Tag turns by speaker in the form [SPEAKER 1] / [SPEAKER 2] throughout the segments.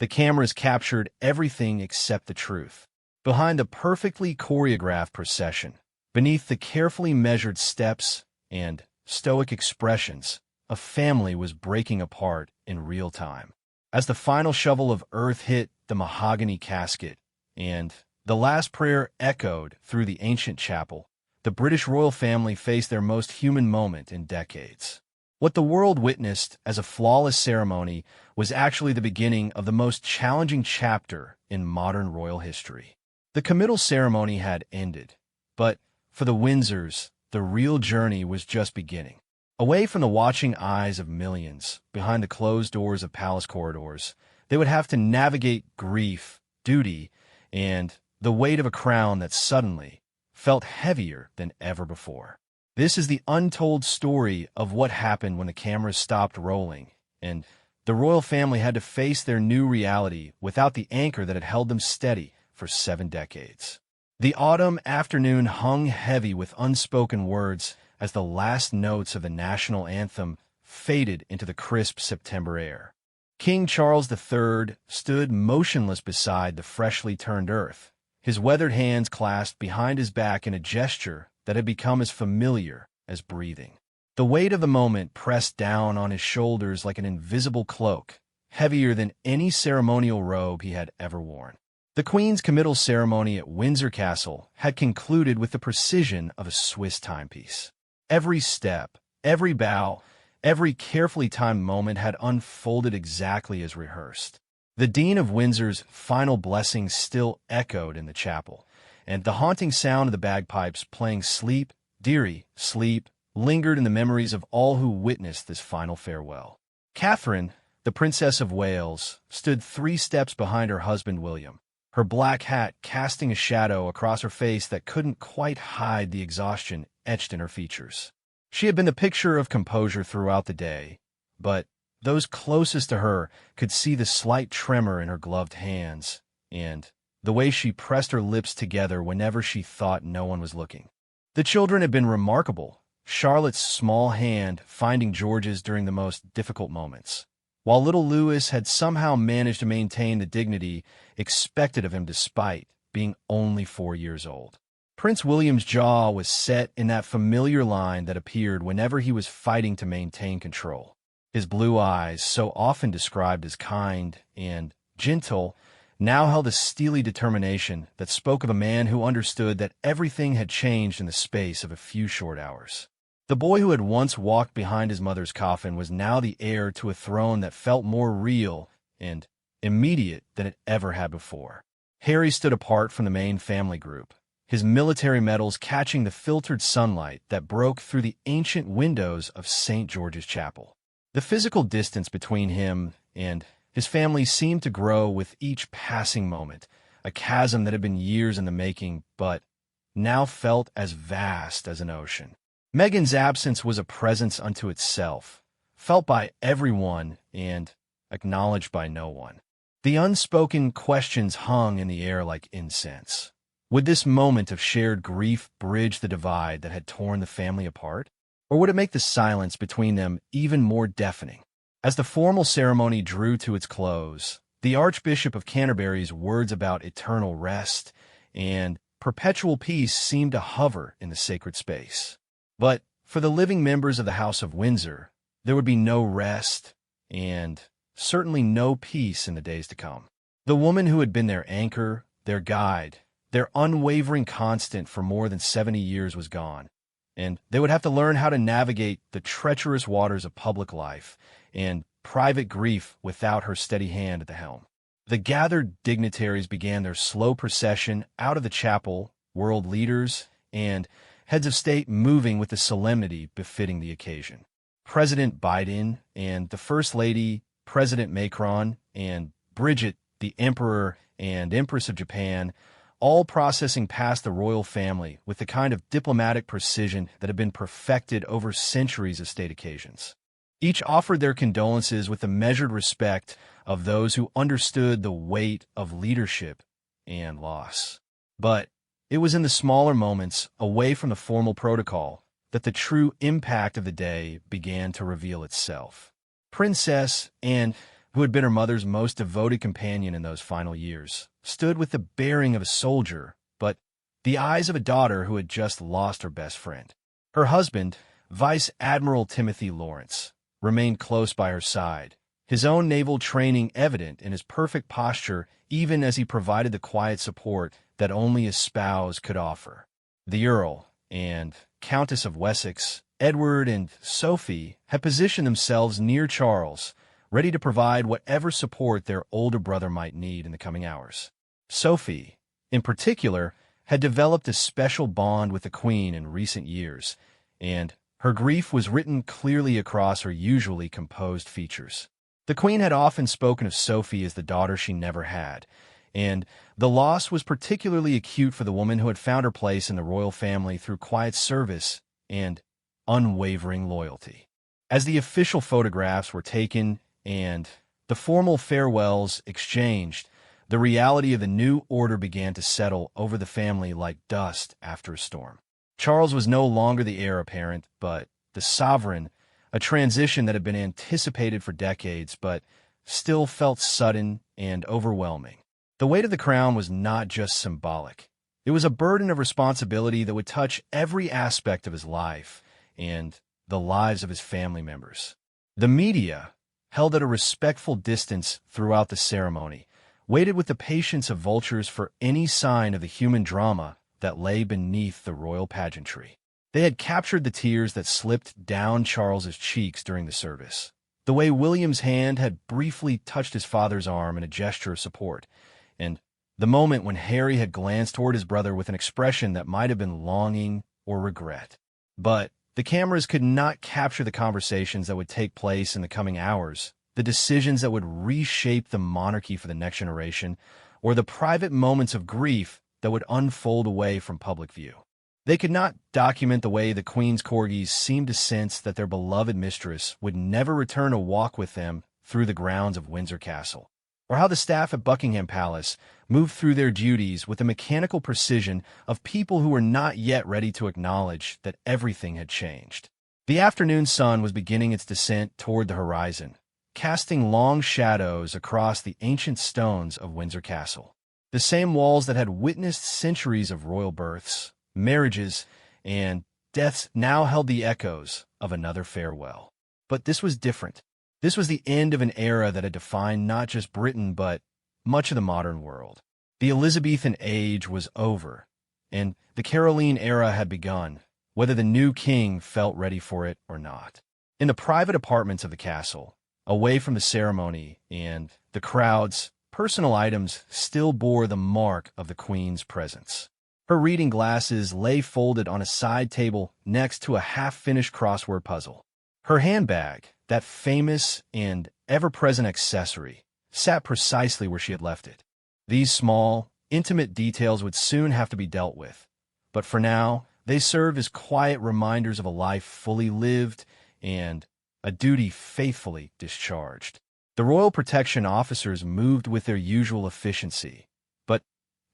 [SPEAKER 1] The cameras captured everything except the truth. Behind the perfectly choreographed procession, beneath the carefully measured steps and stoic expressions, a family was breaking apart in real time. As the final shovel of earth hit the mahogany casket and the last prayer echoed through the ancient chapel, the British royal family faced their most human moment in decades. What the world witnessed as a flawless ceremony was actually the beginning of the most challenging chapter in modern royal history. The committal ceremony had ended, but for the Windsors, the real journey was just beginning. Away from the watching eyes of millions, behind the closed doors of palace corridors, they would have to navigate grief, duty, and the weight of a crown that suddenly felt heavier than ever before. This is the untold story of what happened when the cameras stopped rolling, and the royal family had to face their new reality without the anchor that had held them steady for 7 decades. The autumn afternoon hung heavy with unspoken words as the last notes of the national anthem faded into the crisp September air. King Charles III stood motionless beside the freshly turned earth, his weathered hands clasped behind his back in a gesture that had become as familiar as breathing. The weight of the moment pressed down on his shoulders like an invisible cloak, heavier than any ceremonial robe he had ever worn. The Queen's committal ceremony at Windsor Castle had concluded with the precision of a Swiss timepiece. Every step, every bow, every carefully timed moment had unfolded exactly as rehearsed. The Dean of Windsor's final blessing still echoed in the chapel, and the haunting sound of the bagpipes playing Sleep, Dearie, Sleep, lingered in the memories of all who witnessed this final farewell. Catherine, the Princess of Wales, stood 3 steps behind her husband William, her black hat casting a shadow across her face that couldn't quite hide the exhaustion etched in her features. She had been the picture of composure throughout the day, but those closest to her could see the slight tremor in her gloved hands, and the way she pressed her lips together whenever she thought no one was looking. The children had been remarkable, Charlotte's small hand finding George's during the most difficult moments, while little Louis had somehow managed to maintain the dignity expected of him despite being only 4 years old. Prince William's jaw was set in that familiar line that appeared whenever he was fighting to maintain control. His blue eyes, so often described as kind and gentle, now held a steely determination that spoke of a man who understood that everything had changed in the space of a few short hours. The boy who had once walked behind his mother's coffin was now the heir to a throne that felt more real and immediate than it ever had before. Harry stood apart from the main family group, his military medals catching the filtered sunlight that broke through the ancient windows of St. George's Chapel. The physical distance between him and his family seemed to grow with each passing moment, a chasm that had been years in the making, but now felt as vast as an ocean. Meghan's absence was a presence unto itself, felt by everyone and acknowledged by no one. The unspoken questions hung in the air like incense. Would this moment of shared grief bridge the divide that had torn the family apart? Or would it make the silence between them even more deafening? As the formal ceremony drew to its close, the Archbishop of Canterbury's words about eternal rest and perpetual peace seemed to hover in the sacred space. But for the living members of the House of Windsor, there would be no rest and certainly no peace in the days to come. The woman who had been their anchor, their guide, their unwavering constant for more than 70 years was gone, and they would have to learn how to navigate the treacherous waters of public life and private grief without her steady hand at the helm. The gathered dignitaries began their slow procession out of the chapel, world leaders and heads of state moving with the solemnity befitting the occasion. President Biden and the First Lady, President Macron, and Bridget, the Emperor and Empress of Japan, all processing past the royal family with the kind of diplomatic precision that had been perfected over centuries of state occasions. Each offered their condolences with the measured respect of those who understood the weight of leadership and loss. But it was in the smaller moments, away from the formal protocol, that the true impact of the day began to reveal itself. Princess and who had been her mother's most devoted companion in those final years, stood with the bearing of a soldier, but the eyes of a daughter who had just lost her best friend. Her husband, Vice Admiral Timothy Lawrence, remained close by her side, his own naval training evident in his perfect posture even as he provided the quiet support that only a spouse could offer. The Earl and Countess of Wessex, Edward and Sophie, had positioned themselves near Charles, ready to provide whatever support their older brother might need in the coming hours. Sophie, in particular, had developed a special bond with the Queen in recent years, and her grief was written clearly across her usually composed features. The Queen had often spoken of Sophie as the daughter she never had, and the loss was particularly acute for the woman who had found her place in the royal family through quiet service and unwavering loyalty. As the official photographs were taken and the formal farewells exchanged, the reality of the new order began to settle over the family like dust after a storm. Charles was no longer the heir apparent, but the sovereign, a transition that had been anticipated for decades, but still felt sudden and overwhelming. The weight of the crown was not just symbolic. It was a burden of responsibility that would touch every aspect of his life and the lives of his family members. The media, held at a respectful distance throughout the ceremony, waited with the patience of vultures for any sign of the human drama that lay beneath the royal pageantry. They had captured the tears that slipped down Charles's cheeks during the service, the way William's hand had briefly touched his father's arm in a gesture of support, and the moment when Harry had glanced toward his brother with an expression that might have been longing or regret. But the cameras could not capture the conversations that would take place in the coming hours, the decisions that would reshape the monarchy for the next generation, or the private moments of grief that would unfold away from public view. They could not document the way the Queen's corgis seemed to sense that their beloved mistress would never return to walk with them through the grounds of Windsor Castle, or how the staff at Buckingham Palace moved through their duties with the mechanical precision of people who were not yet ready to acknowledge that everything had changed. The afternoon sun was beginning its descent toward the horizon, casting long shadows across the ancient stones of Windsor Castle. The same walls that had witnessed centuries of royal births, marriages, and deaths now held the echoes of another farewell. But this was different. This was the end of an era that had defined not just Britain, but much of the modern world. The Elizabethan age was over, and the Caroline era had begun, whether the new king felt ready for it or not. In the private apartments of the castle, away from the ceremony and the crowds, personal items still bore the mark of the Queen's presence. Her reading glasses lay folded on a side table next to a half-finished crossword puzzle. Her handbag, that famous and ever-present accessory, sat precisely where she had left it. These small, intimate details would soon have to be dealt with, but for now, they served as quiet reminders of a life fully lived and a duty faithfully discharged. The royal protection officers moved with their usual efficiency, but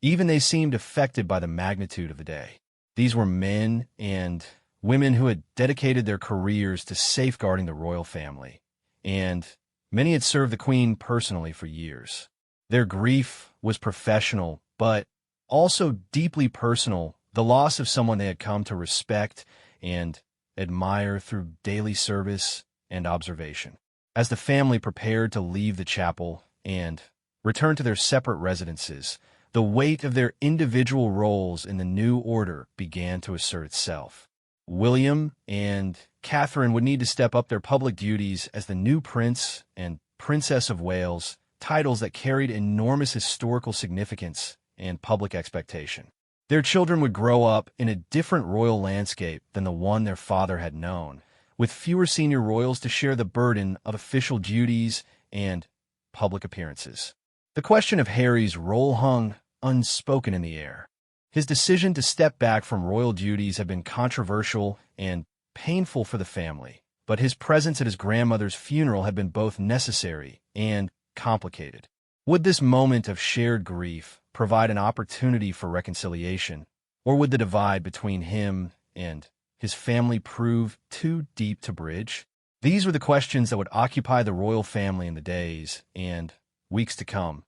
[SPEAKER 1] even they seemed affected by the magnitude of the day. These were men and women who had dedicated their careers to safeguarding the royal family, and many had served the Queen personally for years. Their grief was professional, but also deeply personal, the loss of someone they had come to respect and admire through daily service and observation. As the family prepared to leave the chapel and return to their separate residences, the weight of their individual roles in the new order began to assert itself. William and Catherine would need to step up their public duties as the new Prince and Princess of Wales, titles that carried enormous historical significance and public expectation. Their children would grow up in a different royal landscape than the one their father had known, with fewer senior royals to share the burden of official duties and public appearances. The question of Harry's role hung unspoken in the air. His decision to step back from royal duties had been controversial and painful for the family, but his presence at his grandmother's funeral had been both necessary and complicated. Would this moment of shared grief provide an opportunity for reconciliation, or would the divide between him and his family prove too deep to bridge? These were the questions that would occupy the royal family in the days and weeks to come.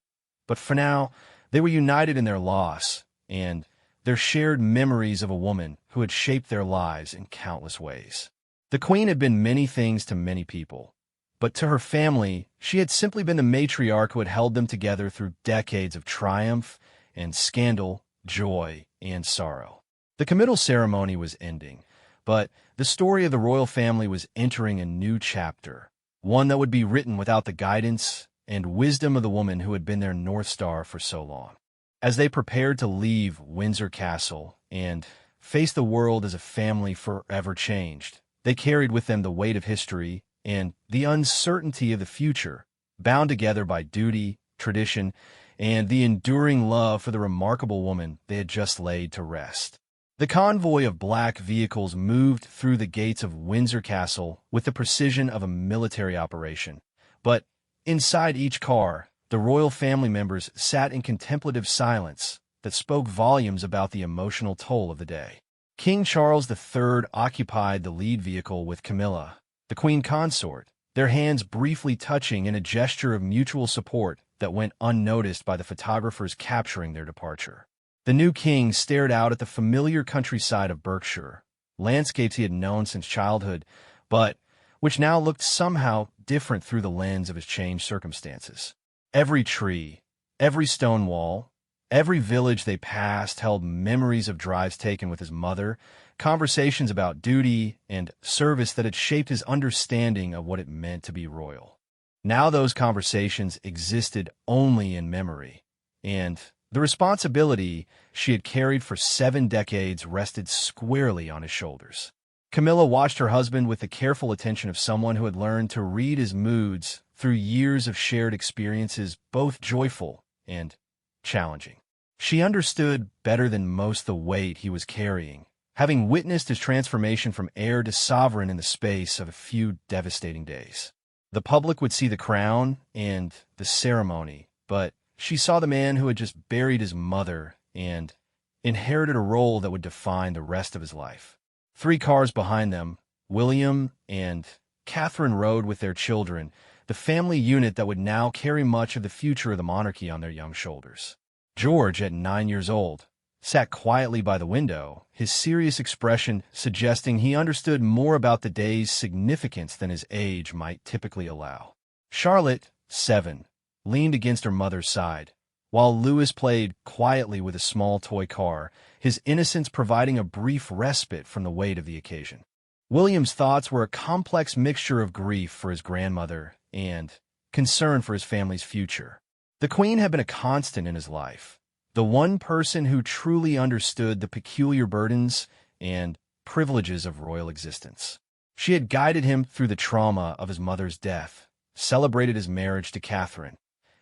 [SPEAKER 1] But for now, they were united in their loss and their shared memories of a woman who had shaped their lives in countless ways. The queen had been many things to many people, but to her family, she had simply been the matriarch who had held them together through decades of triumph and scandal, joy and sorrow. The committal ceremony was ending, but the story of the royal family was entering a new chapter, one that would be written without the guidance and wisdom of the woman who had been their North Star for so long. As they prepared to leave Windsor Castle and face the world as a family forever changed, they carried with them the weight of history and the uncertainty of the future, bound together by duty, tradition, and the enduring love for the remarkable woman they had just laid to rest. The convoy of black vehicles moved through the gates of Windsor Castle with the precision of a military operation. But inside each car, the royal family members sat in contemplative silence that spoke volumes about the emotional toll of the day. King Charles III occupied the lead vehicle with Camilla, the queen consort, their hands briefly touching in a gesture of mutual support that went unnoticed by the photographers capturing their departure. The new king stared out at the familiar countryside of Berkshire, landscapes he had known since childhood, but which now looked somehow different through the lens of his changed circumstances. Every tree, every stone wall, every village they passed held memories of drives taken with his mother, conversations about duty and service that had shaped his understanding of what it meant to be royal. Now those conversations existed only in memory, and the responsibility she had carried for 7 decades rested squarely on his shoulders. Camilla watched her husband with the careful attention of someone who had learned to read his moods through years of shared experiences, both joyful and challenging. She understood better than most the weight he was carrying, having witnessed his transformation from heir to sovereign in the space of a few devastating days. The public would see the crown and the ceremony, but she saw the man who had just buried his mother and inherited a role that would define the rest of his life. 3 cars behind them, William and Catherine rode with their children, the family unit that would now carry much of the future of the monarchy on their young shoulders. George, at 9 years old, sat quietly by the window, his serious expression suggesting he understood more about the day's significance than his age might typically allow. Charlotte, 7, leaned against her mother's side, while Louis played quietly with a small toy car, his innocence providing a brief respite from the weight of the occasion. William's thoughts were a complex mixture of grief for his grandmother and concern for his family's future. The Queen had been a constant in his life, the one person who truly understood the peculiar burdens and privileges of royal existence. She had guided him through the trauma of his mother's death, celebrated his marriage to Catherine,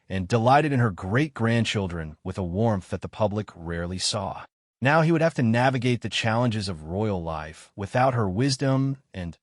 [SPEAKER 1] and delighted in her great-grandchildren with a warmth that the public rarely saw. Now he would have to navigate the challenges of royal life without her wisdom and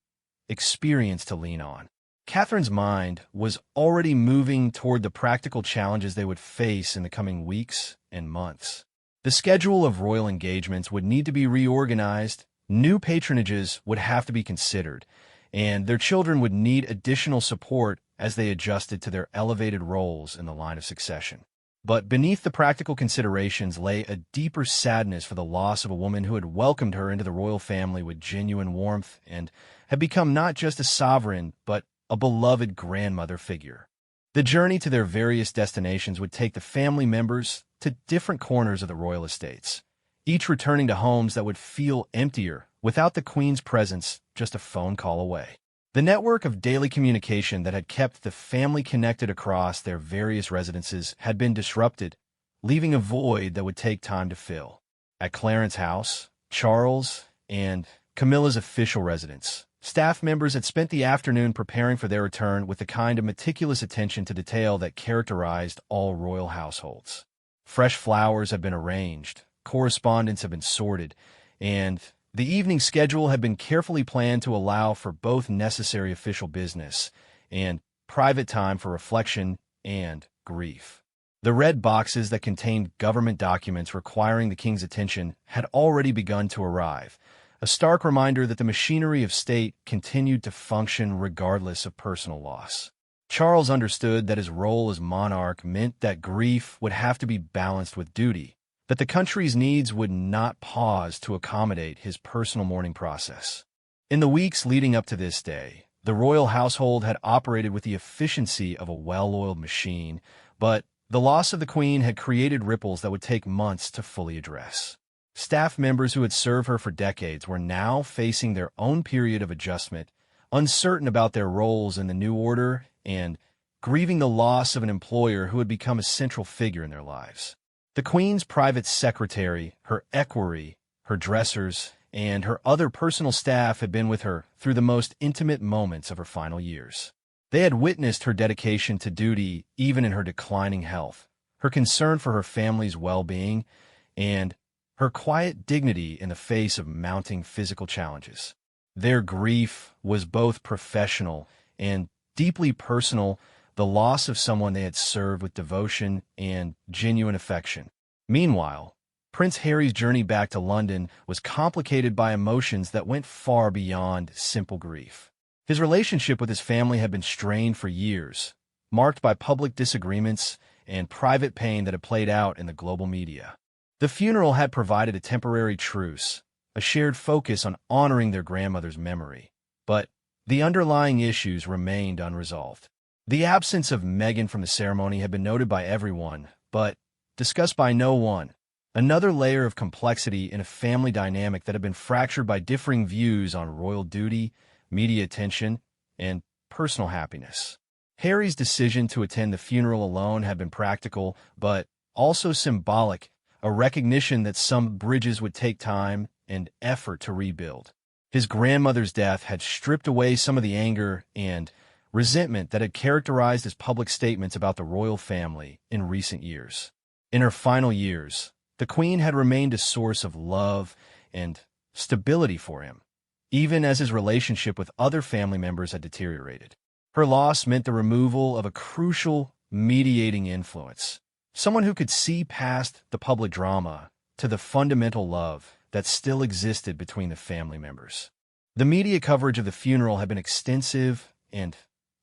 [SPEAKER 1] experience to lean on. Catherine's mind was already moving toward the practical challenges they would face in the coming weeks and months. The schedule of royal engagements would need to be reorganized, new patronages would have to be considered, and their children would need additional support as they adjusted to their elevated roles in the line of succession. But beneath the practical considerations lay a deeper sadness for the loss of a woman who had welcomed her into the royal family with genuine warmth and had become not just a sovereign, but a beloved grandmother figure. The journey to their various destinations would take the family members to different corners of the royal estates, each returning to homes that would feel emptier without the Queen's presence just a phone call away. The network of daily communication that had kept the family connected across their various residences had been disrupted, leaving a void that would take time to fill. At Clarence House, Charles, and Camilla's official residence, staff members had spent the afternoon preparing for their return with the kind of meticulous attention to detail that characterized all royal households. Fresh flowers had been arranged, correspondence had been sorted, and the evening schedule had been carefully planned to allow for both necessary official business and private time for reflection and grief. The red boxes that contained government documents requiring the king's attention had already begun to arrive, a stark reminder that the machinery of state continued to function regardless of personal loss. Charles understood that his role as monarch meant that grief would have to be balanced with duty, that the country's needs would not pause to accommodate his personal mourning process. In the weeks leading up to this day, the royal household had operated with the efficiency of a well-oiled machine, but the loss of the Queen had created ripples that would take months to fully address. Staff members who had served her for decades were now facing their own period of adjustment, uncertain about their roles in the new order and grieving the loss of an employer who had become a central figure in their lives. The Queen's private secretary, her equerry, her dressers, and her other personal staff had been with her through the most intimate moments of her final years. They had witnessed her dedication to duty even in her declining health, her concern for her family's well-being, and her quiet dignity in the face of mounting physical challenges. Their grief was both professional and deeply personal, the loss of someone they had served with devotion and genuine affection. Meanwhile, Prince Harry's journey back to London was complicated by emotions that went far beyond simple grief. His relationship with his family had been strained for years, marked by public disagreements and private pain that had played out in the global media. The funeral had provided a temporary truce, a shared focus on honoring their grandmother's memory, but the underlying issues remained unresolved. The absence of Meghan from the ceremony had been noted by everyone, but discussed by no one. Another layer of complexity in a family dynamic that had been fractured by differing views on royal duty, media attention, and personal happiness. Harry's decision to attend the funeral alone had been practical, but also symbolic, a recognition that some bridges would take time and effort to rebuild. His grandmother's death had stripped away some of the anger and resentment that had characterized his public statements about the royal family in recent years. In her final years, the Queen had remained a source of love and stability for him, even as his relationship with other family members had deteriorated. Her loss meant the removal of a crucial mediating influence, someone who could see past the public drama to the fundamental love that still existed between the family members. The media coverage of the funeral had been extensive and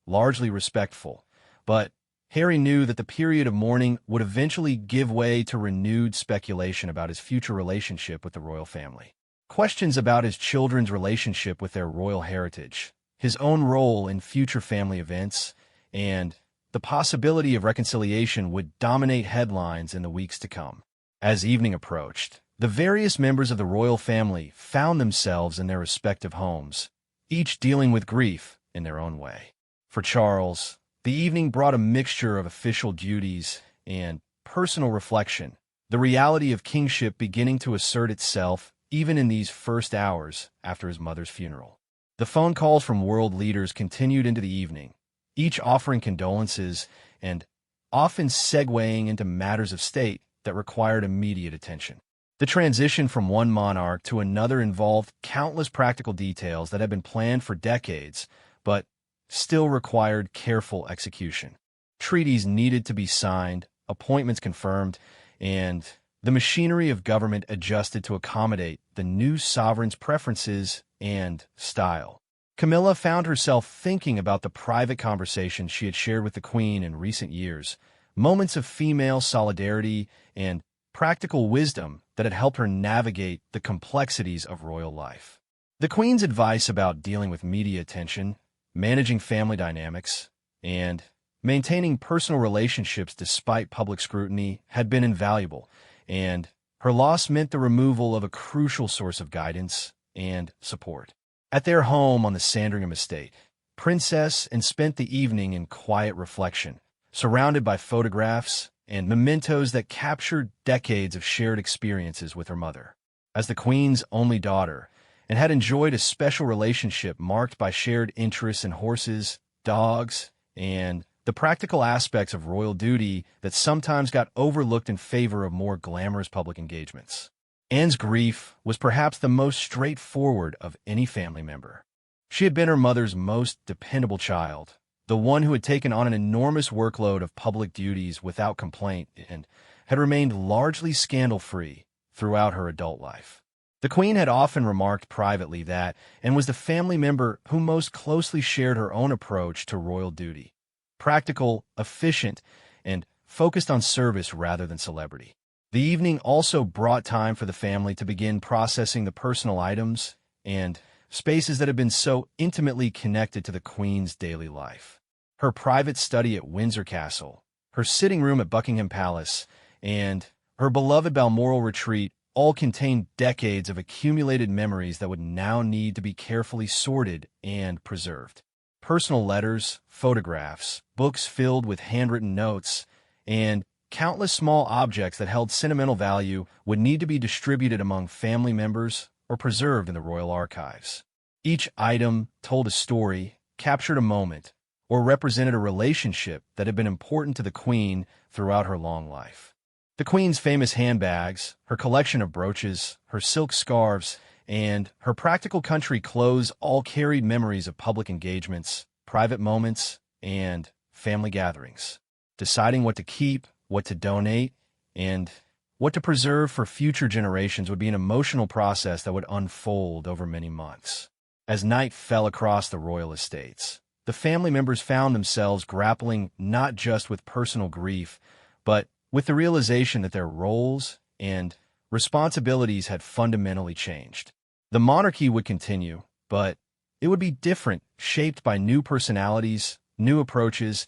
[SPEAKER 1] largely respectful, but Harry knew that the period of mourning would eventually give way to renewed speculation about his future relationship with the royal family. Questions about his children's relationship with their royal heritage, his own role in future family events, and the possibility of reconciliation would dominate headlines in the weeks to come. As evening approached, the various members of the royal family found themselves in their respective homes, each dealing with grief in their own way. For Charles, the evening brought a mixture of official duties and personal reflection, the reality of kingship beginning to assert itself even in these first hours after his mother's funeral. The phone calls from world leaders continued into the evening, each offering condolences and often segueing into matters of state that required immediate attention. The transition from one monarch to another involved countless practical details that had been planned for decades, but still required careful execution. Treaties needed to be signed, appointments confirmed, and the machinery of government adjusted to accommodate the new sovereign's preferences and style. Camilla found herself thinking about the private conversations she had shared with the Queen in recent years, moments of female solidarity and practical wisdom that had helped her navigate the complexities of royal life. The Queen's advice about dealing with media attention, managing family dynamics, and maintaining personal relationships despite public scrutiny had been invaluable, and her loss meant the removal of a crucial source of guidance and support. At their home on the Sandringham estate, Princess and spent the evening in quiet reflection, surrounded by photographs and mementos that captured decades of shared experiences with her mother. As the Queen's only daughter, and had enjoyed a special relationship marked by shared interests in horses, dogs, and the practical aspects of royal duty that sometimes got overlooked in favor of more glamorous public engagements. Anne's grief was perhaps the most straightforward of any family member. She had been her mother's most dependable child, the one who had taken on an enormous workload of public duties without complaint and had remained largely scandal-free throughout her adult life. The Queen had often remarked privately that, and was the family member who most closely shared her own approach to royal duty. Practical, efficient, and focused on service rather than celebrity. The evening also brought time for the family to begin processing the personal items and spaces that had been so intimately connected to the Queen's daily life. Her private study at Windsor Castle, her sitting room at Buckingham Palace, and her beloved Balmoral retreat all contained decades of accumulated memories that would now need to be carefully sorted and preserved. Personal letters, photographs, books filled with handwritten notes, and countless small objects that held sentimental value would need to be distributed among family members or preserved in the royal archives. Each item told a story, captured a moment, or represented a relationship that had been important to the Queen throughout her long life. The Queen's famous handbags, her collection of brooches, her silk scarves, and her practical country clothes all carried memories of public engagements, private moments, and family gatherings. Deciding what to keep, what to donate, and what to preserve for future generations would be an emotional process that would unfold over many months. As night fell across the royal estates, the family members found themselves grappling not just with personal grief, but with the realization that their roles and responsibilities had fundamentally changed. The monarchy would continue, but it would be different, shaped by new personalities, new approaches,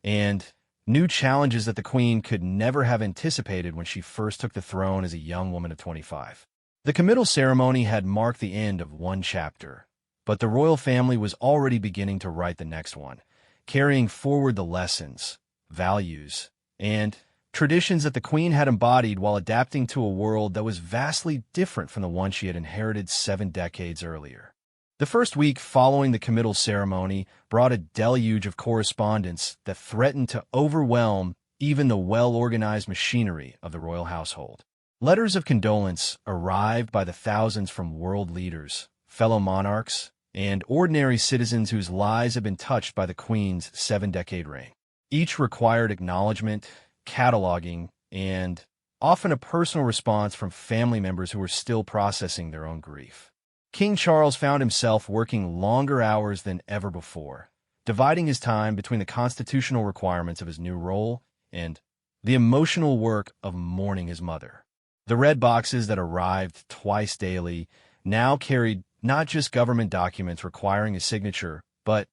[SPEAKER 1] and new challenges that the Queen could never have anticipated when she first took the throne as a young woman of 25. The committal ceremony had marked the end of one chapter, but the royal family was already beginning to write the next one, carrying forward the lessons, values, and traditions that the Queen had embodied while adapting to a world that was vastly different from the one she had inherited 7 decades earlier. The first week following the committal ceremony brought a deluge of correspondence that threatened to overwhelm even the well-organized machinery of the royal household. Letters of condolence arrived by the thousands from world leaders, fellow monarchs, and ordinary citizens whose lives had been touched by the Queen's 7-decade reign. Each required acknowledgement, cataloging, and often a personal response from family members who were still processing their own grief. King Charles found himself working longer hours than ever before, dividing his time between the constitutional requirements of his new role and the emotional work of mourning his mother. The red boxes that arrived twice daily now carried not just government documents requiring a signature, but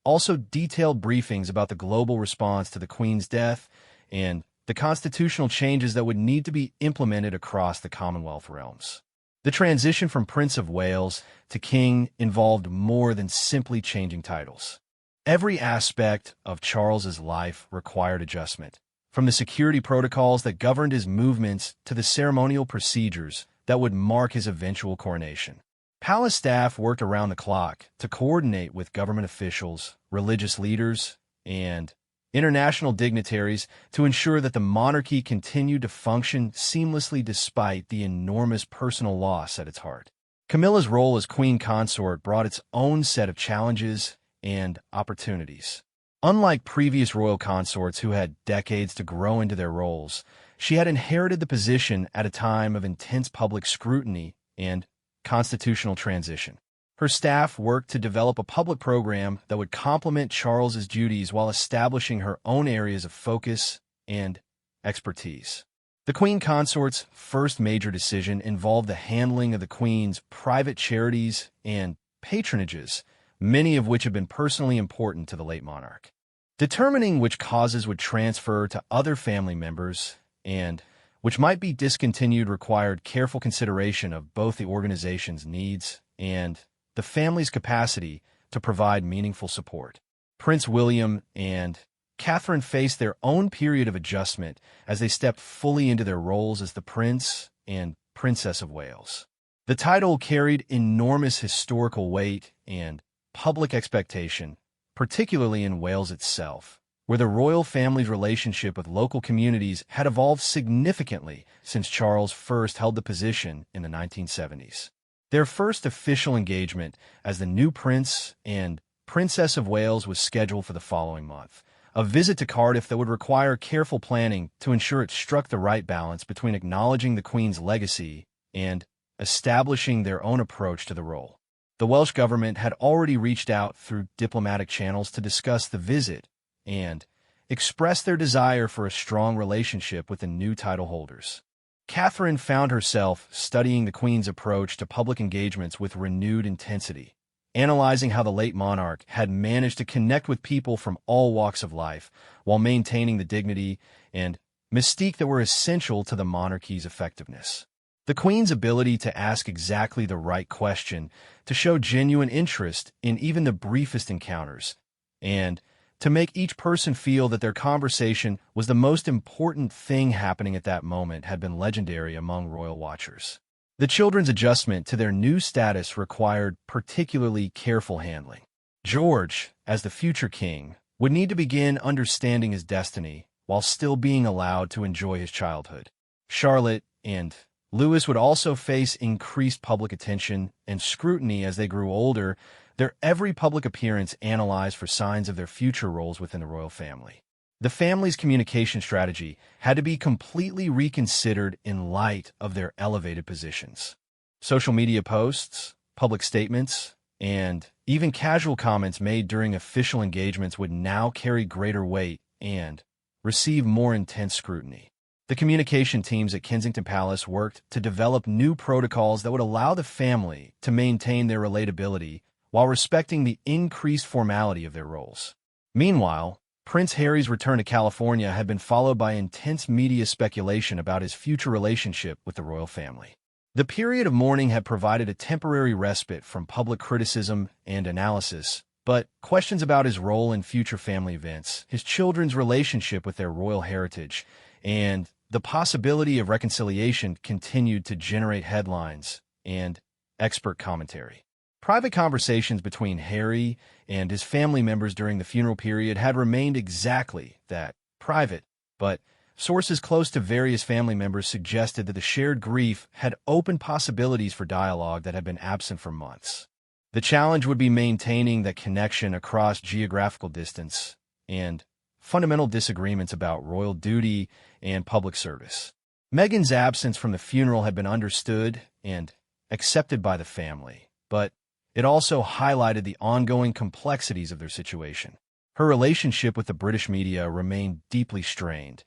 [SPEAKER 1] also detailed briefings about the global response to the Queen's death and the constitutional changes that would need to be implemented across the Commonwealth realms. The transition from Prince of Wales to King involved more than simply changing titles. Every aspect of Charles's life required adjustment, from the security protocols that governed his movements to the ceremonial procedures that would mark his eventual coronation. Palace staff worked around the clock to coordinate with government officials, religious leaders, and international dignitaries to ensure that the monarchy continued to function seamlessly despite the enormous personal loss at its heart. Camilla's role as queen consort brought its own set of challenges and opportunities. Unlike previous royal consorts who had decades to grow into their roles, she had inherited the position at a time of intense public scrutiny and constitutional transition. Her staff worked to develop a public program that would complement Charles's duties while establishing her own areas of focus and expertise. The Queen Consort's first major decision involved the handling of the Queen's private charities and patronages, many of which had been personally important to the late monarch. Determining which causes would transfer to other family members and which might be discontinued required careful consideration of both the organization's needs and the family's capacity to provide meaningful support. Prince William and Catherine faced their own period of adjustment as they stepped fully into their roles as the Prince and Princess of Wales. The title carried enormous historical weight and public expectation, particularly in Wales itself, where the royal family's relationship with local communities had evolved significantly since Charles first held the position in the 1970s. Their first official engagement as the new Prince and Princess of Wales was scheduled for the following month, a visit to Cardiff that would require careful planning to ensure it struck the right balance between acknowledging the Queen's legacy and establishing their own approach to the role. The Welsh government had already reached out through diplomatic channels to discuss the visit and express their desire for a strong relationship with the new title holders. Catherine found herself studying the Queen's approach to public engagements with renewed intensity, analyzing how the late monarch had managed to connect with people from all walks of life while maintaining the dignity and mystique that were essential to the monarchy's effectiveness. The Queen's ability to ask exactly the right question, to show genuine interest in even the briefest encounters, and to make each person feel that their conversation was the most important thing happening at that moment had been legendary among royal watchers. The children's adjustment to their new status required particularly careful handling. George, as the future king, would need to begin understanding his destiny while still being allowed to enjoy his childhood. Charlotte and Louis would also face increased public attention and scrutiny as they grew older, their every public appearance analyzed for signs of their future roles within the royal family. The family's communication strategy had to be completely reconsidered in light of their elevated positions. Social media posts, public statements, and even casual comments made during official engagements would now carry greater weight and receive more intense scrutiny. The communication teams at Kensington Palace worked to develop new protocols that would allow the family to maintain their relatability while respecting the increased formality of their roles. Meanwhile, Prince Harry's return to California had been followed by intense media speculation about his future relationship with the royal family. The period of mourning had provided a temporary respite from public criticism and analysis, but questions about his role in future family events, his children's relationship with their royal heritage, and the possibility of reconciliation continued to generate headlines and expert commentary. Private conversations between Harry and his family members during the funeral period had remained exactly that, private, but sources close to various family members suggested that the shared grief had opened possibilities for dialogue that had been absent for months. The challenge would be maintaining that connection across geographical distance and fundamental disagreements about royal duty and public service. Meghan's absence from the funeral had been understood and accepted by the family, but it also highlighted the ongoing complexities of their situation. Her relationship with the British media remained deeply strained,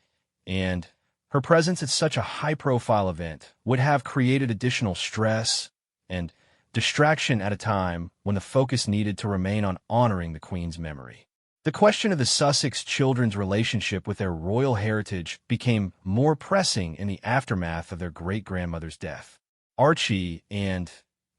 [SPEAKER 1] and her presence at such a high-profile event would have created additional stress and distraction at a time when the focus needed to remain on honoring the Queen's memory. The question of the Sussex children's relationship with their royal heritage became more pressing in the aftermath of their great-grandmother's death. Archie and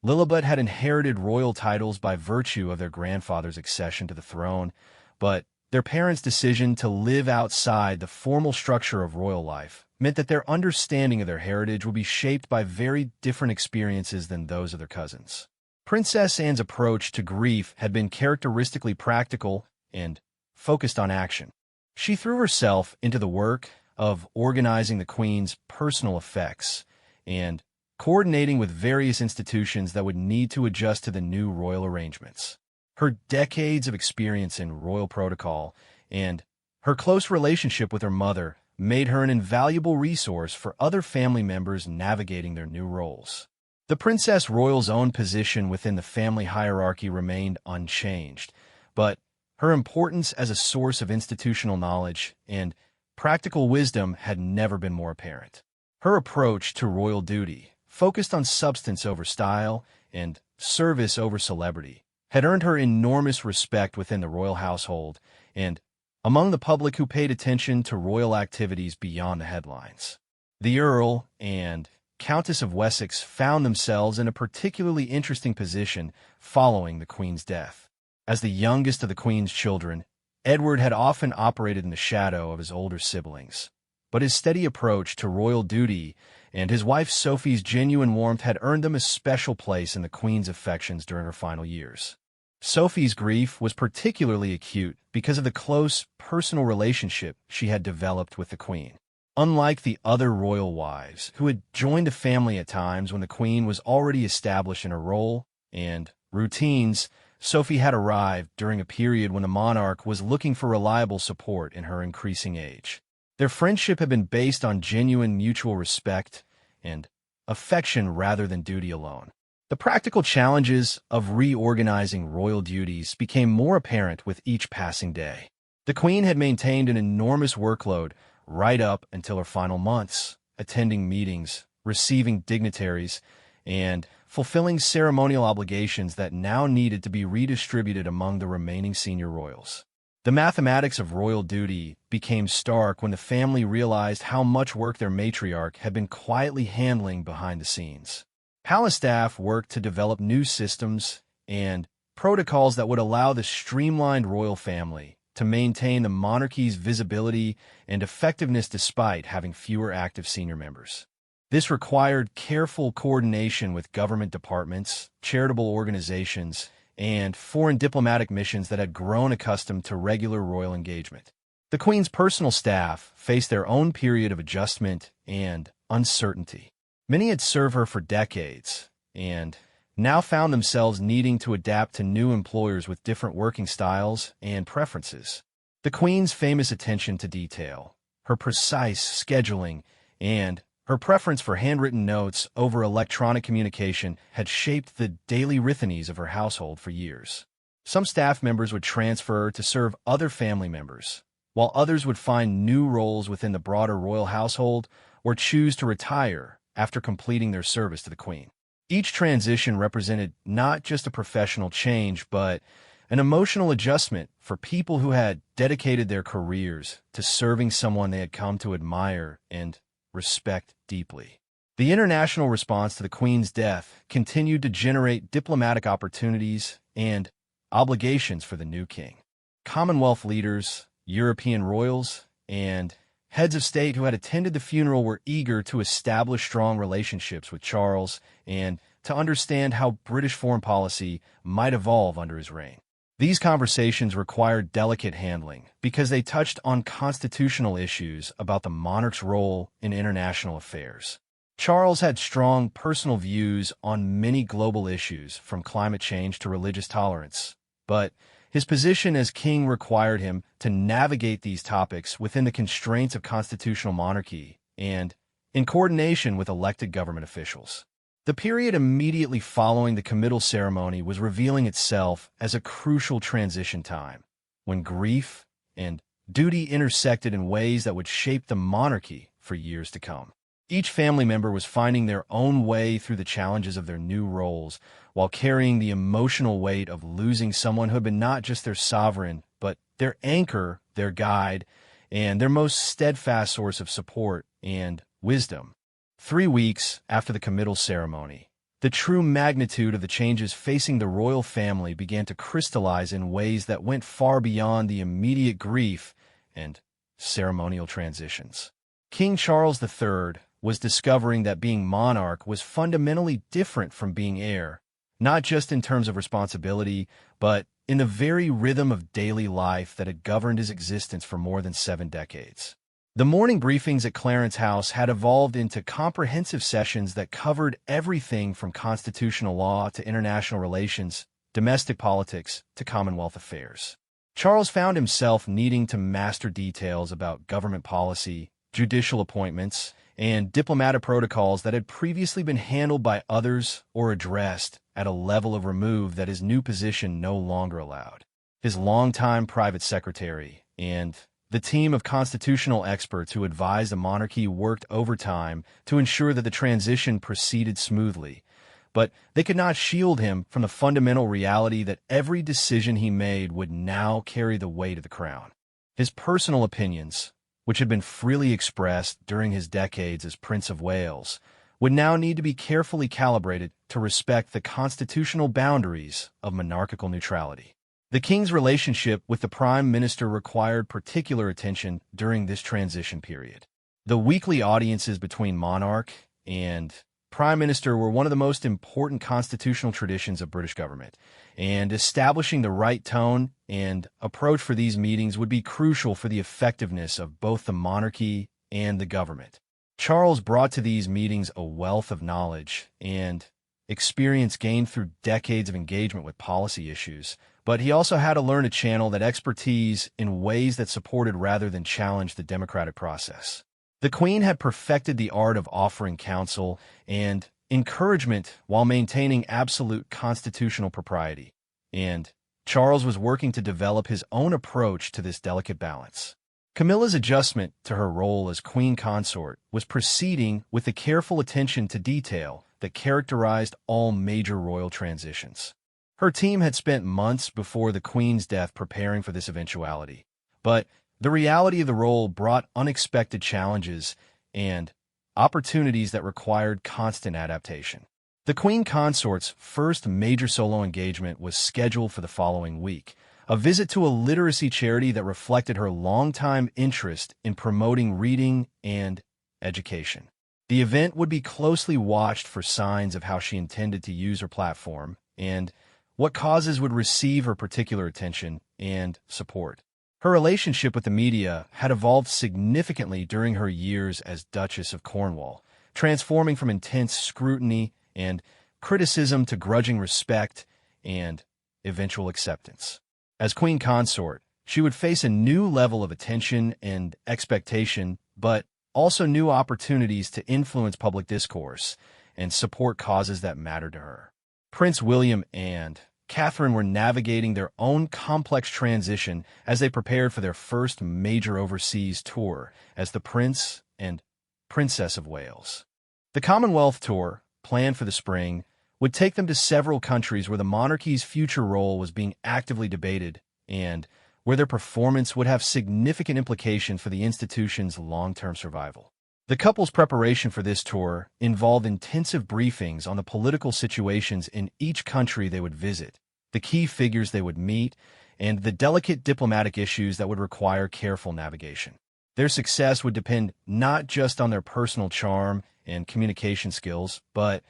[SPEAKER 1] Lilibet had inherited royal titles by virtue of their grandfather's accession to the throne, but their parents' decision to live outside the formal structure of royal life meant that their understanding of their heritage would be shaped by very different experiences than those of their cousins. Princess Anne's approach to grief had been characteristically practical and focused on action. She threw herself into the work of organizing the Queen's personal effects and coordinating with various institutions that would need to adjust to the new royal arrangements. Her decades of experience in royal protocol and her close relationship with her mother made her an invaluable resource for other family members navigating their new roles. The Princess Royal's own position within the family hierarchy remained unchanged, but her importance as a source of institutional knowledge and practical wisdom had never been more apparent. Her approach to royal duty, focused on substance over style and service over celebrity, had earned her enormous respect within the royal household and among the public who paid attention to royal activities beyond the headlines. The Earl and Countess of Wessex found themselves in a particularly interesting position following the Queen's death. As the youngest of the Queen's children, Edward had often operated in the shadow of his older siblings, but his steady approach to royal duty and his wife Sophie's genuine warmth had earned them a special place in the Queen's affections during her final years. Sophie's grief was particularly acute because of the close, personal relationship she had developed with the Queen. Unlike the other royal wives, who had joined the family at times when the Queen was already established in her role and routines, Sophie had arrived during a period when the monarch was looking for reliable support in her increasing age. Their friendship had been based on genuine mutual respect and affection rather than duty alone. The practical challenges of reorganizing royal duties became more apparent with each passing day. The Queen had maintained an enormous workload right up until her final months, attending meetings, receiving dignitaries, and fulfilling ceremonial obligations that now needed to be redistributed among the remaining senior royals. The mathematics of royal duty became stark when the family realized how much work their matriarch had been quietly handling behind the scenes. Palace staff worked to develop new systems and protocols that would allow the streamlined royal family to maintain the monarchy's visibility and effectiveness despite having fewer active senior members. This required careful coordination with government departments, charitable organizations, and foreign diplomatic missions that had grown accustomed to regular royal engagement. The Queen's personal staff faced their own period of adjustment and uncertainty. Many had served her for decades, and now found themselves needing to adapt to new employers with different working styles and preferences. The Queen's famous attention to detail, her precise scheduling, and her preference for handwritten notes over electronic communication had shaped the daily rhythms of her household for years. Some staff members would transfer to serve other family members, while others would find new roles within the broader royal household or choose to retire after completing their service to the Queen. Each transition represented not just a professional change, but an emotional adjustment for people who had dedicated their careers to serving someone they had come to admire and respect deeply. The international response to the Queen's death continued to generate diplomatic opportunities and obligations for the new king. Commonwealth leaders, European royals, and heads of state who had attended the funeral were eager to establish strong relationships with Charles and to understand how British foreign policy might evolve under his reign. These conversations required delicate handling because they touched on constitutional issues about the monarch's role in international affairs. Charles had strong personal views on many global issues, from climate change to religious tolerance, but his position as king required him to navigate these topics within the constraints of constitutional monarchy and in coordination with elected government officials. The period immediately following the committal ceremony was revealing itself as a crucial transition time, when grief and duty intersected in ways that would shape the monarchy for years to come. Each family member was finding their own way through the challenges of their new roles, while carrying the emotional weight of losing someone who had been not just their sovereign, but their anchor, their guide, and their most steadfast source of support and wisdom. 3 weeks after the committal ceremony, the true magnitude of the changes facing the royal family began to crystallize in ways that went far beyond the immediate grief and ceremonial transitions. King Charles III was discovering that being monarch was fundamentally different from being heir, not just in terms of responsibility, but in the very rhythm of daily life that had governed his existence for more than 7 decades. The morning briefings at Clarence House had evolved into comprehensive sessions that covered everything from constitutional law to international relations, domestic politics to Commonwealth affairs. Charles found himself needing to master details about government policy, judicial appointments, and diplomatic protocols that had previously been handled by others or addressed at a level of remove that his new position no longer allowed. His longtime private secretary and the team of constitutional experts who advised the monarchy worked overtime to ensure that the transition proceeded smoothly, but they could not shield him from the fundamental reality that every decision he made would now carry the weight of the crown. His personal opinions, which had been freely expressed during his decades as Prince of Wales, would now need to be carefully calibrated to respect the constitutional boundaries of monarchical neutrality. The king's relationship with the prime minister required particular attention during this transition period. The weekly audiences between monarch and prime minister were one of the most important constitutional traditions of British government, and establishing the right tone and approach for these meetings would be crucial for the effectiveness of both the monarchy and the government. Charles brought to these meetings a wealth of knowledge and experience gained through decades of engagement with policy issues, but he also had to learn to channel that expertise in ways that supported rather than challenged the democratic process. The queen had perfected the art of offering counsel and encouragement while maintaining absolute constitutional propriety, and Charles was working to develop his own approach to this delicate balance. Camilla's adjustment to her role as queen consort was proceeding with the careful attention to detail that characterized all major royal transitions. Her team had spent months before the queen's death preparing for this eventuality, but the reality of the role brought unexpected challenges and opportunities that required constant adaptation. The queen consort's first major solo engagement was scheduled for the following week, a visit to a literacy charity that reflected her longtime interest in promoting reading and education. The event would be closely watched for signs of how she intended to use her platform and what causes would receive her particular attention and support. Her relationship with the media had evolved significantly during her years as Duchess of Cornwall, transforming from intense scrutiny and criticism to grudging respect and eventual acceptance. As queen consort, she would face a new level of attention and expectation, but also new opportunities to influence public discourse and support causes that mattered to her. Prince William and Catherine were navigating their own complex transition as they prepared for their first major overseas tour as the Prince and Princess of Wales. The Commonwealth Tour, planned for the spring, would take them to several countries where the monarchy's future role was being actively debated and where their performance would have significant implications for the institution's long-term survival. The couple's preparation for this tour involved intensive briefings on the political situations in each country they would visit, the key figures they would meet, and the delicate diplomatic issues that would require careful navigation. Their success would depend not just on their personal charm and communication skills, but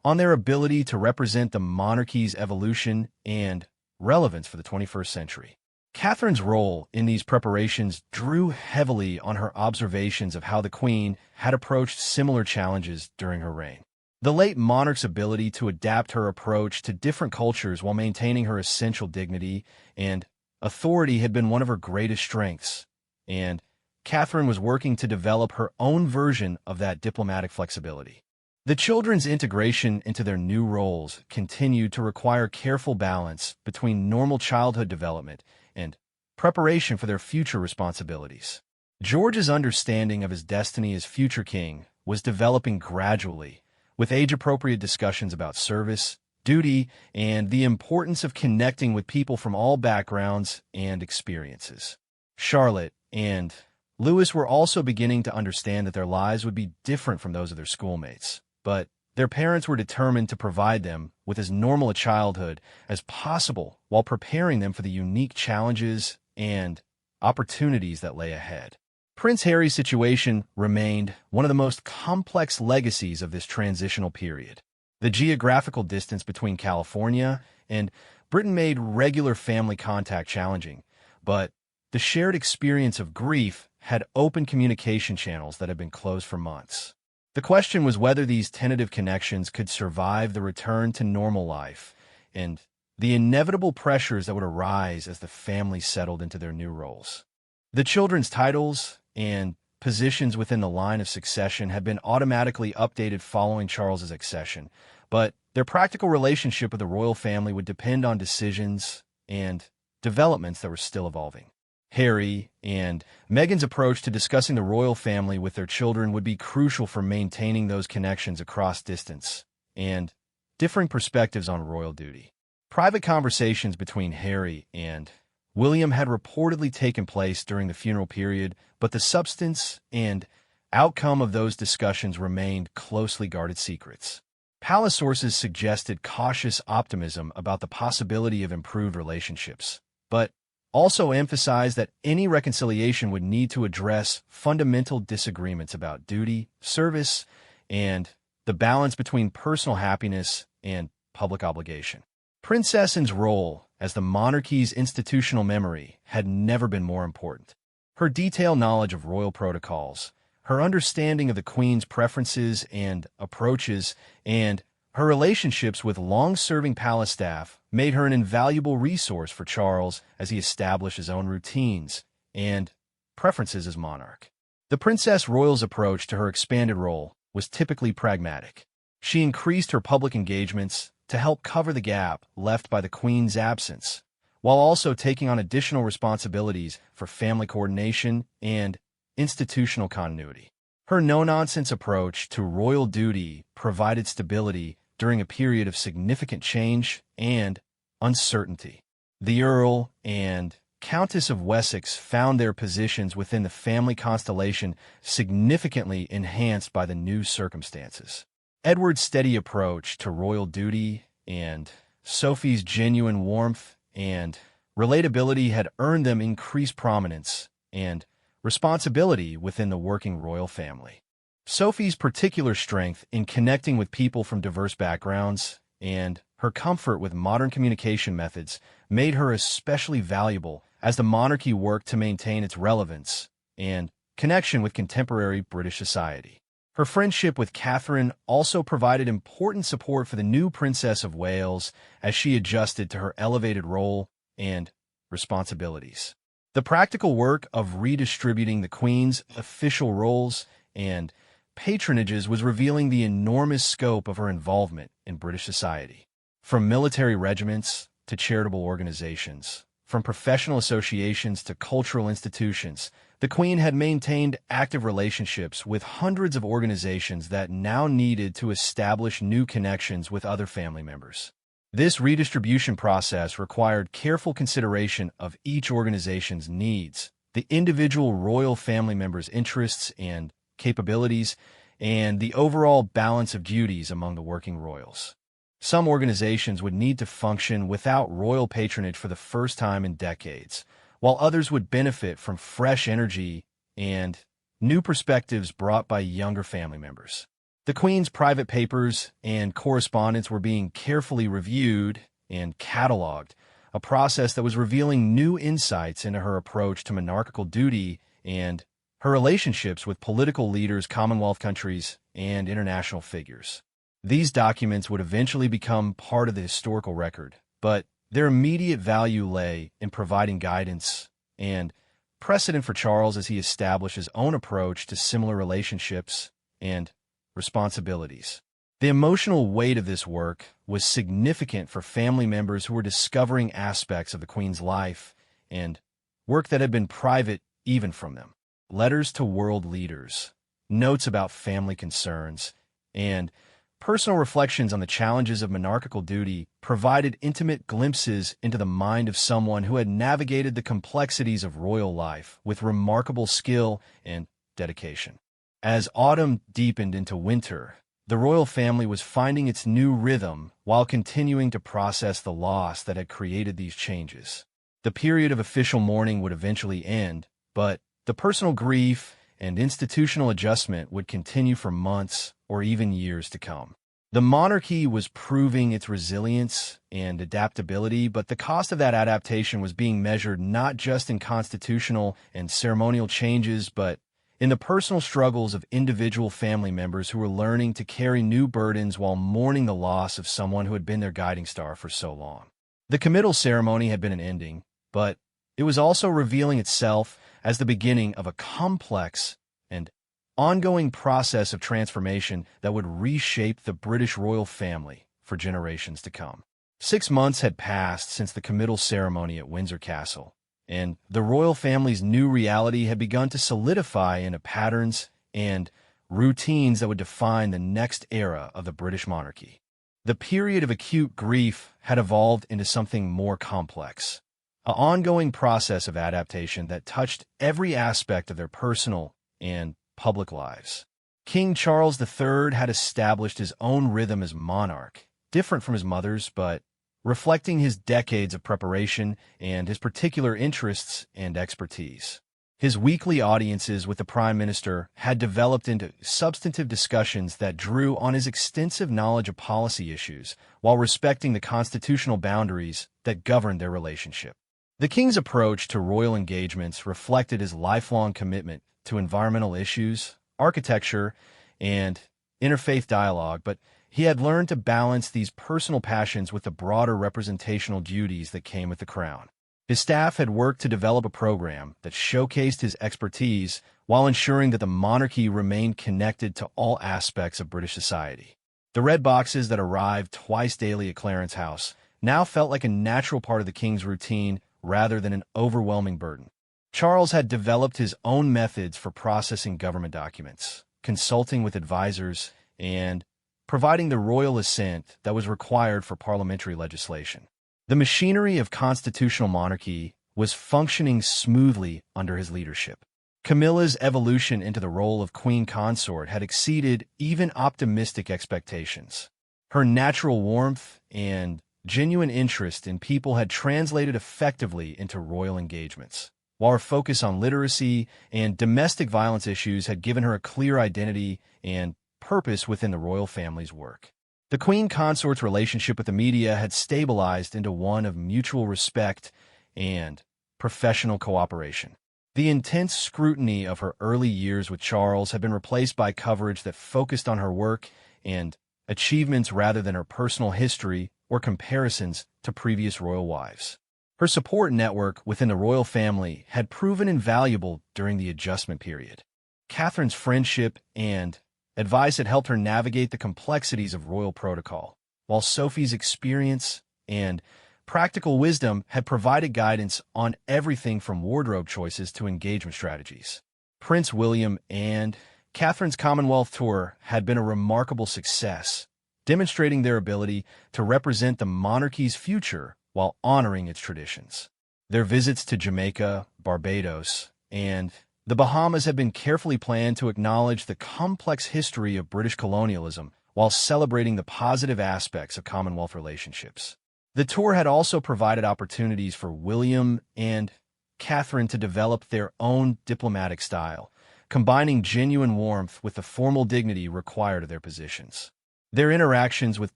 [SPEAKER 1] on their ability to represent the monarchy's evolution and relevance for the 21st century. Catherine's role in these preparations drew heavily on her observations of how the Queen had approached similar challenges during her reign. The late monarch's ability to adapt her approach to different cultures while maintaining her essential dignity and authority had been one of her greatest strengths, and Catherine was working to develop her own version of that diplomatic flexibility. The children's integration into their new roles continued to require careful balance between normal childhood development and preparation for their future responsibilities. George's understanding of his destiny as future king was developing gradually, with age-appropriate discussions about service, duty, and the importance of connecting with people from all backgrounds and experiences. Charlotte and Louis were also beginning to understand that their lives would be different from those of their schoolmates, but their parents were determined to provide them with as normal a childhood as possible while preparing them for the unique challenges and opportunities that lay ahead. Prince Harry's situation remained one of the most complex legacies of this transitional period. The geographical distance between California and Britain made regular family contact challenging, but the shared experience of grief had open communication channels that had been closed for months. The question was whether these tentative connections could survive the return to normal life and the inevitable pressures that would arise as the family settled into their new roles. The children's titles and positions within the line of succession had been automatically updated following Charles's accession, but their practical relationship with the royal family would depend on decisions and developments that were still evolving. Harry and Meghan's approach to discussing the royal family with their children would be crucial for maintaining those connections across distance and differing perspectives on royal duty. Private conversations between Harry and William had reportedly taken place during the funeral period, but the substance and outcome of those discussions remained closely guarded secrets. Palace sources suggested cautious optimism about the possibility of improved relationships, but also emphasized that any reconciliation would need to address fundamental disagreements about duty, service, and the balance between personal happiness and public obligation. Princess Anne's role as the monarchy's institutional memory had never been more important. Her detailed knowledge of royal protocols, her understanding of the Queen's preferences and approaches, and her relationships with long-serving palace staff made her an invaluable resource for Charles as he established his own routines and preferences as monarch. The Princess Royal's approach to her expanded role was typically pragmatic. She increased her public engagements to help cover the gap left by the Queen's absence, while also taking on additional responsibilities for family coordination and institutional continuity. Her no-nonsense approach to royal duty provided stability during a period of significant change and uncertainty. The Earl and Countess of Wessex found their positions within the family constellation significantly enhanced by the new circumstances. Edward's steady approach to royal duty and Sophie's genuine warmth and relatability had earned them increased prominence and responsibility within the working royal family. Sophie's particular strength in connecting with people from diverse backgrounds and her comfort with modern communication methods made her especially valuable as the monarchy worked to maintain its relevance and connection with contemporary British society. Her friendship with Catherine also provided important support for the new Princess of Wales as she adjusted to her elevated role and responsibilities. The practical work of redistributing the Queen's official roles and patronages was revealing the enormous scope of her involvement in British society. From military regiments to charitable organizations, from professional associations to cultural institutions, the Queen had maintained active relationships with hundreds of organizations that now needed to establish new connections with other family members. This redistribution process required careful consideration of each organization's needs, the individual royal family members' interests and capabilities, and the overall balance of duties among the working royals. Some organizations would need to function without royal patronage for the first time in decades, while others would benefit from fresh energy and new perspectives brought by younger family members. The Queen's private papers and correspondence were being carefully reviewed and cataloged, a process that was revealing new insights into her approach to monarchical duty and her relationships with political leaders, Commonwealth countries, and international figures. These documents would eventually become part of the historical record, but their immediate value lay in providing guidance and precedent for Charles as he established his own approach to similar relationships and responsibilities. The emotional weight of this work was significant for family members who were discovering aspects of the Queen's life and work that had been private even from them. Letters to world leaders, notes about family concerns, and personal reflections on the challenges of monarchical duty provided intimate glimpses into the mind of someone who had navigated the complexities of royal life with remarkable skill and dedication. As autumn deepened into winter, the royal family was finding its new rhythm while continuing to process the loss that had created these changes. The period of official mourning would eventually end, but the personal grief and institutional adjustment would continue for months or even years to come. The monarchy was proving its resilience and adaptability, but the cost of that adaptation was being measured not just in constitutional and ceremonial changes, but in the personal struggles of individual family members who were learning to carry new burdens while mourning the loss of someone who had been their guiding star for so long. The committal ceremony had been an ending, but it was also revealing itself as the beginning of a complex and ongoing process of transformation that would reshape the British royal family for generations to come. 6 months had passed since the committal ceremony at Windsor Castle, and the royal family's new reality had begun to solidify into patterns and routines that would define the next era of the British monarchy. The period of acute grief had evolved into something more complex, an ongoing process of adaptation that touched every aspect of their personal and public lives. King Charles III had established his own rhythm as monarch, different from his mother's, but reflecting his decades of preparation and his particular interests and expertise. His weekly audiences with the Prime Minister had developed into substantive discussions that drew on his extensive knowledge of policy issues while respecting the constitutional boundaries that governed their relationship. The King's approach to royal engagements reflected his lifelong commitment to environmental issues, architecture, and interfaith dialogue, but he had learned to balance these personal passions with the broader representational duties that came with the crown. His staff had worked to develop a program that showcased his expertise while ensuring that the monarchy remained connected to all aspects of British society. The red boxes that arrived twice daily at Clarence House now felt like a natural part of the king's routine rather than an overwhelming burden. Charles had developed his own methods for processing government documents, consulting with advisors, and providing the royal assent that was required for parliamentary legislation. The machinery of constitutional monarchy was functioning smoothly under his leadership. Camilla's evolution into the role of queen consort had exceeded even optimistic expectations. Her natural warmth and genuine interest in people had translated effectively into royal engagements, while her focus on literacy and domestic violence issues had given her a clear identity and purpose within the royal family's work. The queen consort's relationship with the media had stabilized into one of mutual respect and professional cooperation. The intense scrutiny of her early years with Charles had been replaced by coverage that focused on her work and achievements rather than her personal history or comparisons to previous royal wives. Her support network within the royal family had proven invaluable during the adjustment period. Catherine's friendship and advice had helped her navigate the complexities of royal protocol, while Sophie's experience and practical wisdom had provided guidance on everything from wardrobe choices to engagement strategies. Prince William and Catherine's Commonwealth tour had been a remarkable success, demonstrating their ability to represent the monarchy's future while honoring its traditions. Their visits to Jamaica, Barbados, and the Bahamas had been carefully planned to acknowledge the complex history of British colonialism while celebrating the positive aspects of Commonwealth relationships. The tour had also provided opportunities for William and Catherine to develop their own diplomatic style, combining genuine warmth with the formal dignity required of their positions. Their interactions with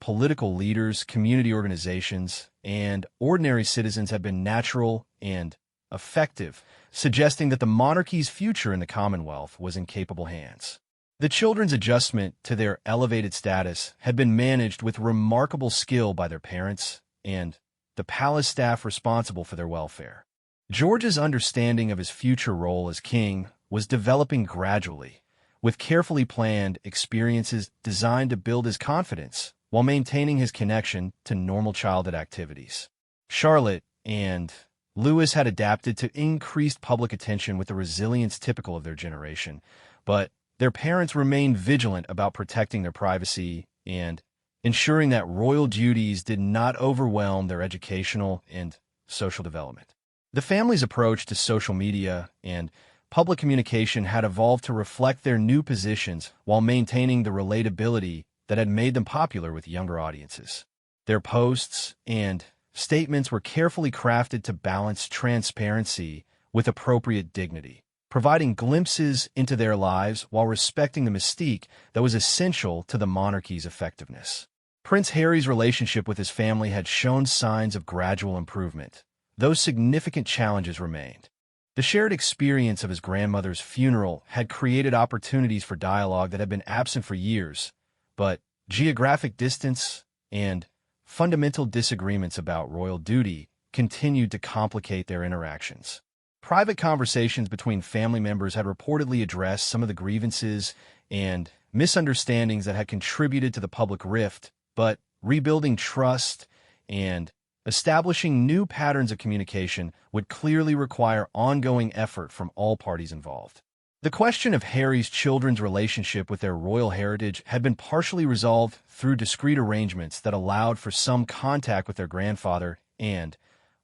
[SPEAKER 1] political leaders, community organizations, and ordinary citizens have been natural and effective, suggesting that the monarchy's future in the Commonwealth was in capable hands. The children's adjustment to their elevated status had been managed with remarkable skill by their parents and the palace staff responsible for their welfare. George's understanding of his future role as king was developing gradually, with carefully planned experiences designed to build his confidence while maintaining his connection to normal childhood activities. Charlotte and Louis had adapted to increased public attention with the resilience typical of their generation, but their parents remained vigilant about protecting their privacy and ensuring that royal duties did not overwhelm their educational and social development. The family's approach to social media and public communication had evolved to reflect their new positions while maintaining the relatability that had made them popular with younger audiences. Their posts and statements were carefully crafted to balance transparency with appropriate dignity, providing glimpses into their lives while respecting the mystique that was essential to the monarchy's effectiveness. Prince Harry's relationship with his family had shown signs of gradual improvement, though significant challenges remained. The shared experience of his grandmother's funeral had created opportunities for dialogue that had been absent for years, but geographic distance and fundamental disagreements about royal duty continued to complicate their interactions. Private conversations between family members had reportedly addressed some of the grievances and misunderstandings that had contributed to the public rift, but rebuilding trust and establishing new patterns of communication would clearly require ongoing effort from all parties involved. The question of Harry's children's relationship with their royal heritage had been partially resolved through discreet arrangements that allowed for some contact with their grandfather and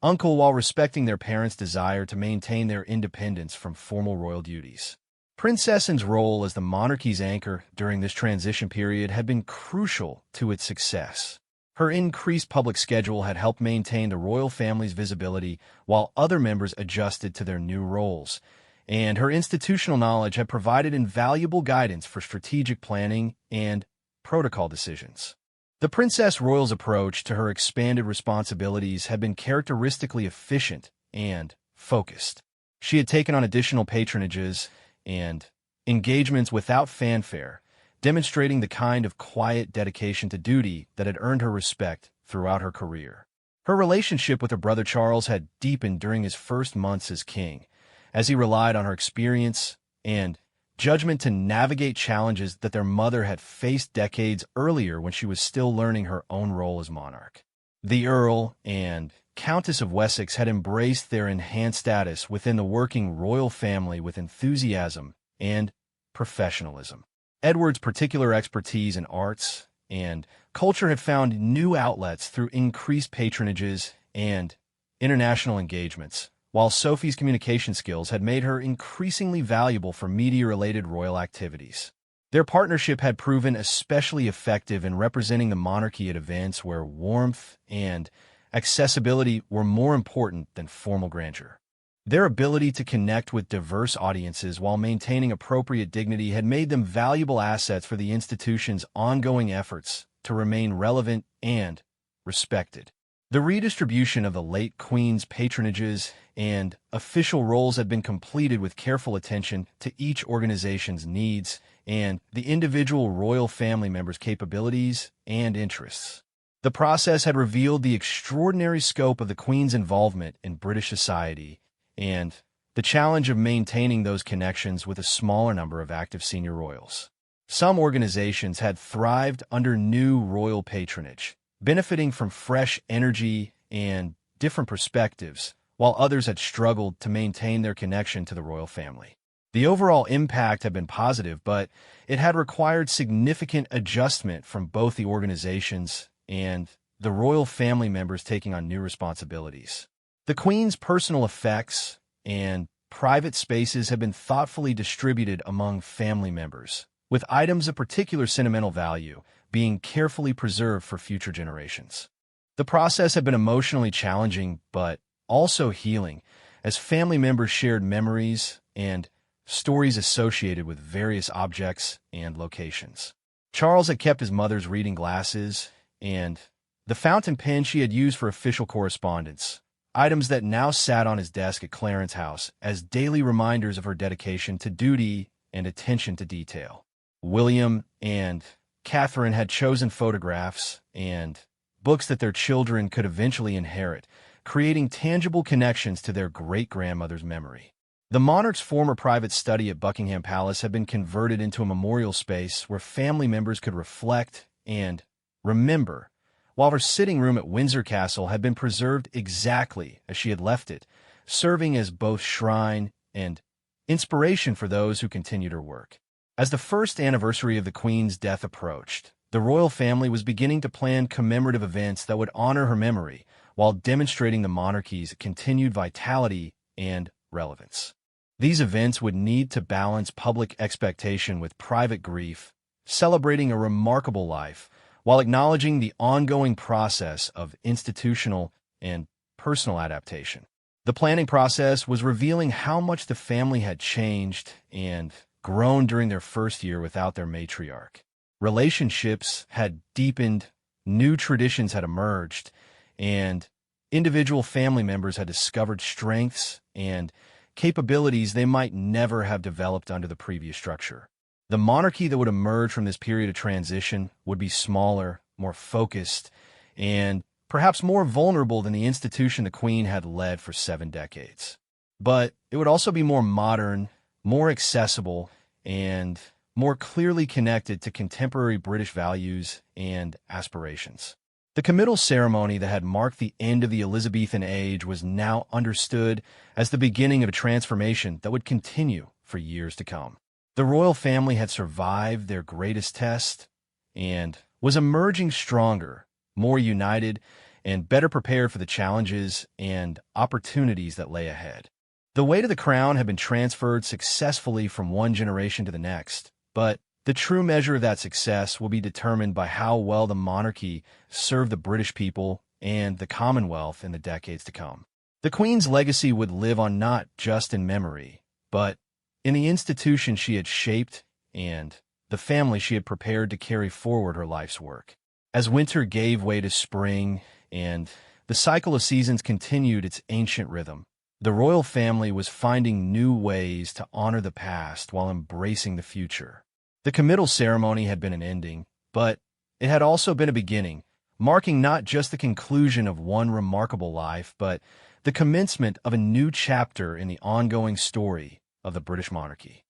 [SPEAKER 1] uncle while respecting their parents' desire to maintain their independence from formal royal duties. Princess Anne's role as the monarchy's anchor during this transition period had been crucial to its success. Her increased public schedule had helped maintain the royal family's visibility while other members adjusted to their new roles, and her institutional knowledge had provided invaluable guidance for strategic planning and protocol decisions. The Princess Royal's approach to her expanded responsibilities had been characteristically efficient and focused. She had taken on additional patronages and engagements without fanfare, demonstrating the kind of quiet dedication to duty that had earned her respect throughout her career. Her relationship with her brother Charles had deepened during his first months as king, as he relied on her experience and judgment to navigate challenges that their mother had faced decades earlier when she was still learning her own role as monarch. The Earl and Countess of Wessex had embraced their enhanced status within the working royal family with enthusiasm and professionalism. Edward's particular expertise in arts and culture had found new outlets through increased patronages and international engagements, while Sophie's communication skills had made her increasingly valuable for media-related royal activities. Their partnership had proven especially effective in representing the monarchy at events where warmth and accessibility were more important than formal grandeur. Their ability to connect with diverse audiences while maintaining appropriate dignity had made them valuable assets for the institution's ongoing efforts to remain relevant and respected. The redistribution of the late Queen's patronages and official roles had been completed with careful attention to each organization's needs and the individual royal family members' capabilities and interests. The process had revealed the extraordinary scope of the Queen's involvement in British society and the challenge of maintaining those connections with a smaller number of active senior royals. Some organizations had thrived under new royal patronage, benefiting from fresh energy and different perspectives, while others had struggled to maintain their connection to the royal family. The overall impact had been positive, but it had required significant adjustment from both the organizations and the royal family members taking on new responsibilities. The Queen's personal effects and private spaces have been thoughtfully distributed among family members, with items of particular sentimental value being carefully preserved for future generations. The process had been emotionally challenging, but also healing, as family members shared memories and stories associated with various objects and locations. Charles had kept his mother's reading glasses and the fountain pen she had used for official correspondence, items that now sat on his desk at Clarence House as daily reminders of her dedication to duty and attention to detail. William and Catherine had chosen photographs and books that their children could eventually inherit, creating tangible connections to their great-grandmother's memory. The monarch's former private study at Buckingham Palace had been converted into a memorial space where family members could reflect and remember, while her sitting room at Windsor Castle had been preserved exactly as she had left it, serving as both shrine and inspiration for those who continued her work. As the first anniversary of the Queen's death approached, the royal family was beginning to plan commemorative events that would honor her memory while demonstrating the monarchy's continued vitality and relevance. These events would need to balance public expectation with private grief, celebrating a remarkable life while acknowledging the ongoing process of institutional and personal adaptation. The planning process was revealing how much the family had changed and grown during their first year without their matriarch. Relationships had deepened, new traditions had emerged, and individual family members had discovered strengths and capabilities they might never have developed under the previous structure. The monarchy that would emerge from this period of transition would be smaller, more focused, and perhaps more vulnerable than the institution the Queen had led for 7 decades. But it would also be more modern, more accessible, and more clearly connected to contemporary British values and aspirations. The committal ceremony that had marked the end of the Elizabethan age was now understood as the beginning of a transformation that would continue for years to come. The royal family had survived their greatest test and was emerging stronger, more united, and better prepared for the challenges and opportunities that lay ahead. The weight of the crown had been transferred successfully from one generation to the next, but the true measure of that success will be determined by how well the monarchy served the British people and the Commonwealth in the decades to come. The Queen's legacy would live on not just in memory, but in the institution she had shaped and the family she had prepared to carry forward her life's work. As winter gave way to spring and the cycle of seasons continued its ancient rhythm, the royal family was finding new ways to honor the past while embracing the future. The committal ceremony had been an ending, but it had also been a beginning, marking not just the conclusion of one remarkable life, but the commencement of a new chapter in the ongoing story of the British monarchy.